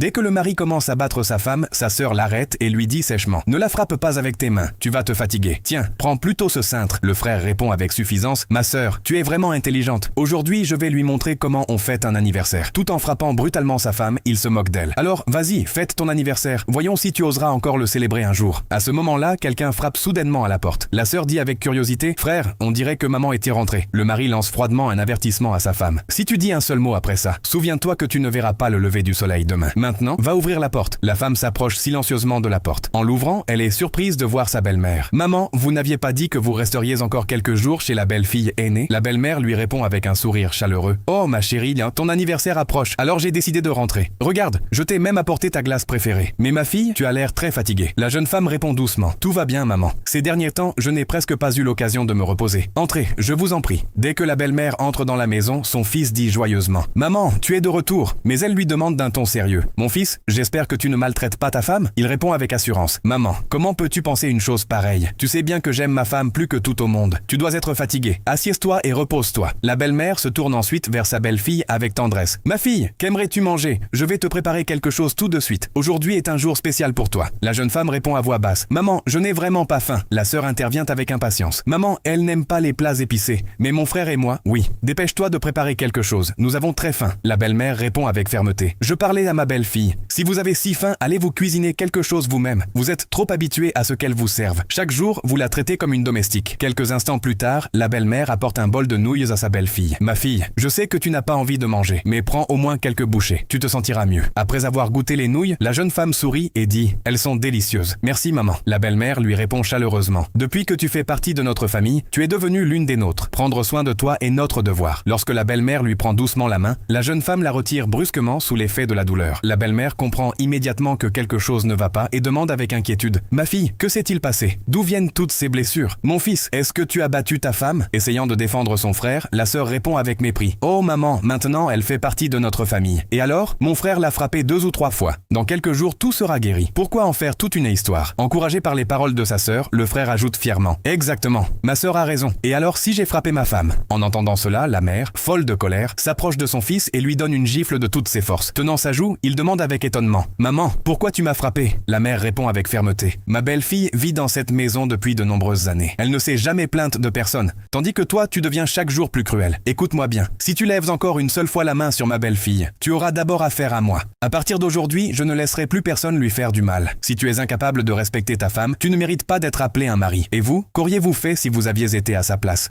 Dès que le mari commence à battre sa femme, sa sœur l'arrête et lui dit sèchement « Ne la frappe pas avec tes mains, tu vas te fatiguer. Tiens, prends plutôt ce cintre. » Le frère répond avec suffisance « Ma sœur, tu es vraiment intelligente. Aujourd'hui, je vais lui montrer comment on fête un anniversaire. » Tout en frappant brutalement sa femme, il se moque d'elle. « Alors, vas-y, fête ton anniversaire. Voyons si tu oseras encore le célébrer un jour. » À ce moment-là, quelqu'un frappe soudainement à la porte. La sœur dit avec curiosité « Frère, on dirait que maman était rentrée. » Le mari lance froidement un avertissement à sa femme. « Si tu dis un seul mot après ça, souviens-toi que tu ne verras pas le lever du soleil demain. Maintenant, va ouvrir la porte. » La femme s'approche silencieusement de la porte. En l'ouvrant, elle est surprise de voir sa belle-mère. « Maman, vous n'aviez pas dit que vous resteriez encore quelques jours chez la belle-fille aînée ?» La belle-mère lui répond avec un sourire chaleureux. « Oh ma chérie, ton anniversaire approche, alors j'ai décidé de rentrer. Regarde, je t'ai même apporté ta glace préférée. Mais ma fille, tu as l'air très fatiguée. » La jeune femme répond doucement. « Tout va bien maman. Ces derniers temps, je n'ai presque pas eu l'occasion de me reposer. Entrez, je vous en prie. » Dès que la belle-mère entre dans la maison, son fils dit joyeusement « Maman, tu es de retour. » Mais elle lui demande d'un ton sérieux. « Mon fils, j'espère que tu ne maltraites pas ta femme ?» Il répond avec assurance. « Maman, comment peux-tu penser une chose pareille? Tu sais bien que j'aime ma femme plus que tout au monde. Tu dois être fatigué. Assieds-toi et repose-toi. » La belle-mère se tourne ensuite vers sa belle-fille avec tendresse. « Ma fille, qu'aimerais-tu manger? Je vais te préparer quelque chose tout de suite. Aujourd'hui est un jour spécial pour toi. » La jeune femme répond à voix basse. « Maman, je n'ai vraiment pas faim. » La sœur intervient avec impatience. « Maman, elle n'aime pas les plats épicés. Mais mon frère et moi, oui. Dépêche-toi de préparer quelque chose. Nous avons très faim. » La belle-mère répond avec fermeté. « Je parlais à ma belle-fille. Si vous avez si faim, allez vous cuisiner quelque chose vous-même. Vous êtes trop habitué à ce qu'elle vous serve. Chaque jour, vous la traitez comme une domestique. » Quelques instants plus tard, la belle-mère apporte un bol de nouilles à sa belle-fille. « Ma fille, je sais que tu n'as pas envie de manger, mais prends au moins quelques bouchées. Tu te sentiras mieux. » Après avoir goûté les nouilles, la jeune femme sourit et dit « Elles sont délicieuses. Merci maman. » La belle-mère lui répond chaleureusement. « Depuis que tu fais partie de notre famille, tu es devenue l'une des nôtres. Prendre soin de toi est notre devoir. » Lorsque la belle-mère lui prend doucement la main, la jeune femme la retire brusquement sous l'effet de la douleur. La belle-mère comprend immédiatement que quelque chose ne va pas et demande avec inquiétude « Ma fille, que s'est-il passé? D'où viennent toutes ces blessures? Mon fils, est-ce que tu as battu ta femme ?» Essayant de défendre son frère, la sœur répond avec mépris. « Oh maman, maintenant elle fait partie de notre famille. Et alors? Mon frère l'a frappée 2 ou 3 fois. Dans quelques jours, tout sera guéri. Pourquoi en faire toute une histoire ?» Encouragé par les paroles de sa sœur, le frère ajoute fièrement. « Exactement, ma sœur a raison. Et alors si j'ai frappé ma femme ?» En entendant cela, la mère, folle de colère, s'approche de son fils et lui donne une gifle de toutes ses forces. Tenant sa joue, il demande avec étonnement. « Maman, pourquoi tu m'as frappé ?» La mère répond avec fermeté. « Ma belle-fille vit dans cette maison depuis de nombreuses années. Elle ne s'est jamais plainte de personne. Tandis que toi, tu deviens chaque jour plus cruel. Écoute-moi bien. Si tu lèves encore une seule fois la main sur ma belle-fille, tu auras d'abord affaire à moi. À partir d'aujourd'hui, je ne laisserai plus personne lui faire du mal. Si tu es incapable de respecter ta femme, tu ne mérites pas d'être appelé un mari. Et vous, qu'auriez-vous fait si vous aviez été à sa place ?